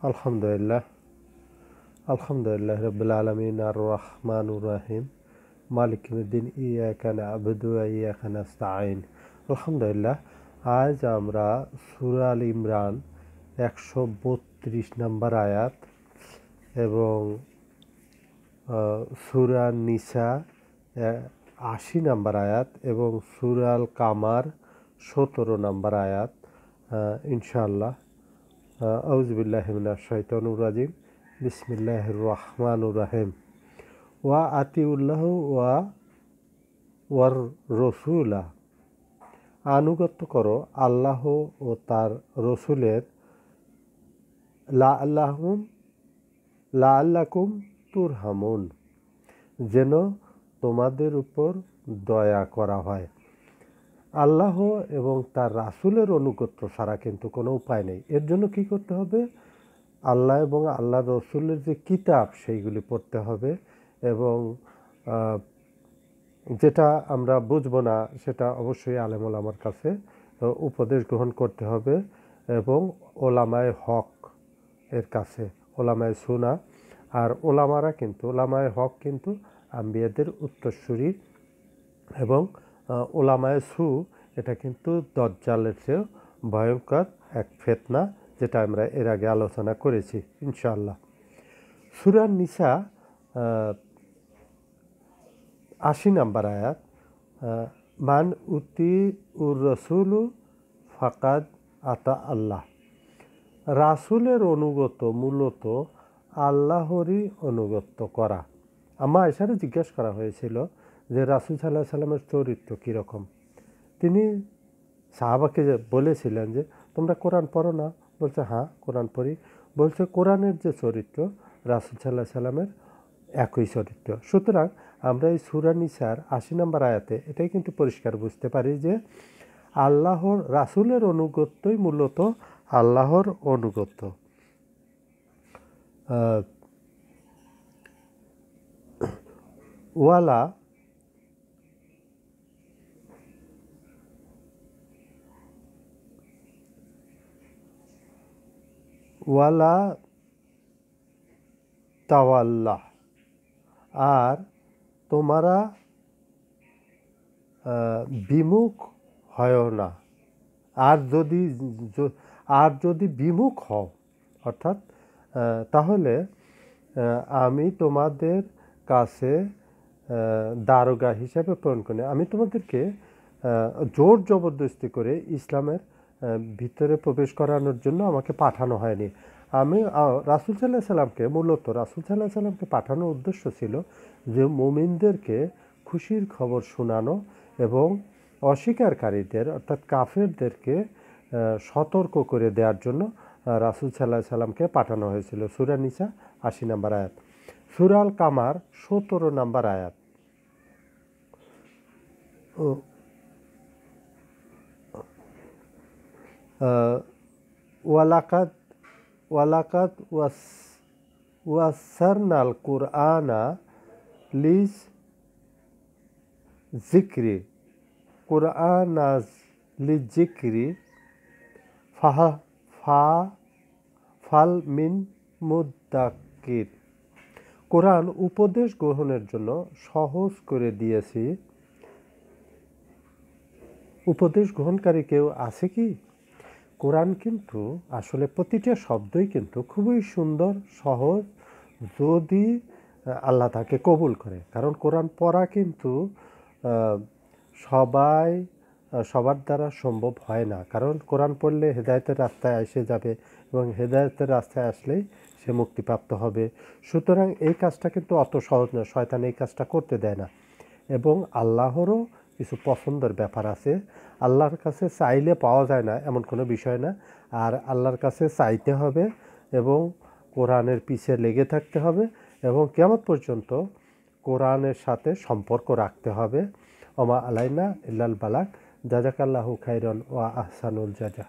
আলহামদুলিল্লাহ আলহামদুলিল্লাহ রাব্বিল আলামিন আর রহমানুর রহিম মালিক ইয়াউমিদ্দিন ইয়াকা না'বুদু ওয়া ইয়াকা নাস্তাঈন। আলহামদুলিল্লাহ, আজ আমরা সূরা আল ইমরান 132 নম্বর আয়াত এবং সূরা নিসা 80 নম্বর আয়াত এবং সূরা আল কামার 17 নম্বর আয়াত ইনশাআল্লাহ। আউযু বিল্লাহি মিনাশ শাইতানির রাজিম। বিসমিল্লাহির রহমানির রহিম। ওয়া আতিউল্লাহ ওয়ার রসুলা, আনুগত্য করো আল্লাহ ও তার রসুলের, লাআল্লাকুম তুরহামুন, যেন তোমাদের উপর দয়া করা হয়। আল্লাহ এবং তার রাসূলের অনুগত্য ছাড়া কিন্তু কোনো উপায় নেই। এর জন্য কি করতে হবে? আল্লাহ এবং আল্লাহর রসুলের যে কিতাব সেইগুলি পড়তে হবে এবং যেটা আমরা বুঝবো না সেটা অবশ্যই আলেম ওলামার কাছে উপদেশ গ্রহণ করতে হবে এবং ওলামায়ে হক এর কাছে, ওলামায়ে সুন্নাহ। আর ওলামায়ে হক কিন্তু আম্বিয়াদের উত্তরসূরি এবং ওলামায়ে সু এটা কিন্তু দাজ্জালের চেয়েও ভয়ঙ্কর এক ফিতনা, যেটা আমরা এর আগে আলোচনা করেছি ইনশাআল্লাহ। সূরা নিসা 80 নম্বর আয়াত, মান উতি উর রসুলু ফাকাদ আতা আল্লাহ। রাসূলের অনুগত মূলত আল্লাহরই অনুগত্য করা। আমার আয়েশারে জিজ্ঞেস করা হয়েছিল যে রাসূল সাল্লাল্লাহু আলাইহি সাল্লামের চরিত্র কীরকম। তিনি সাহাবাকে বলেছিলেন যে তোমরা কোরআন পড়ো না? বলছে হ্যাঁ, কোরআন পড়ি। বলছে কোরআনের যে চরিত্র রাসূল সাল্লাল্লাহু আলাইহি সাল্লামের একই চরিত্র। সুতরাং আমরা এই সূরা নিসার 80 নম্বর আয়াতে এটাই কিন্তু পরিষ্কার বুঝতে পারি যে আল্লাহর রাসূলের অনুগত্যই মূলত আল্লাহর অনুগত্য। ওয়ালা তাওয়াল্লাহ, আর তোমরা বিমুখ হয় না। আর যদি বিমুখ হও, অর্থাৎ তাহলে আমি তোমাদের কাছে দারোগা হিসাবে প্রেরণ করি। আমি তোমাদেরকে জোর জবরদস্তি করে ইসলামের ভিতরে প্রবেশ করানোর জন্য আমাকে পাঠানো হয়নি। আমি রাসূল সাল্লাল্লাহু আলাইহি সাল্লামকে মূলত রাসূল সাল্লাল্লাহু আলাইহি সাল্লামকে পাঠানোর উদ্দেশ্য ছিল যে মুমিনদেরকে খুশির খবর শোনানো এবং অস্বীকারীদের অর্থাৎ কাফেরদেরকে সতর্ক করে দেওয়ার জন্য রাসূল সাল্লাল্লাহু আলাইহি সাল্লামকে পাঠানো হয়েছিল। সূরা নিসা 80 নম্বর আয়াত। সূরা আল কামার 17 নম্বর আয়াত, ওয়ালাকাদ ওয়াসারনাল কুরআনা লিজ জিক্রি, কুরআনাজ লিজ জিক্রি ফাল মিন মুদ্দাক্কির। কোরআন উপদেশ গ্রহণের জন্য সহজ করে দিয়েছি, উপদেশ গ্রহণকারী কেউ আছে কি? কোরআন কিন্তু আসলে প্রতিটা শব্দই কিন্তু খুবই সুন্দর, সহজ, যদি আল্লাহ তাকে কবুল করে। কারণ কোরআন পড়া কিন্তু সবার দ্বারা সম্ভব হয় না। কারণ কোরআন পড়লে হেদায়েতের রাস্তায় এসে যাবে এবং হেদায়েতের রাস্তায় আসলেই সে মুক্তিপ্রাপ্ত হবে। সুতরাং এই কাজটা কিন্তু অত সহজ না, শয়তান এই কাজটা করতে দেয় না। এবং আল্লাহরও কিছু পছন্দের ব্যাপার আছে। আল্লাহর কাছে চাইলে পাওয়া যায় না এমন কোনো বিষয় না। আর আল্লাহর কাছে চাইতে হবে এবং কোরআনের পিছে লেগে থাকতে হবে এবং কিয়ামত পর্যন্ত কোরআনের সাথে সম্পর্ক রাখতে হবে। ওমা আলাইনা ইল্লাল বালাগ। জাযাকাল্লাহু খাইরান ওয়া আহসানুল জাযা।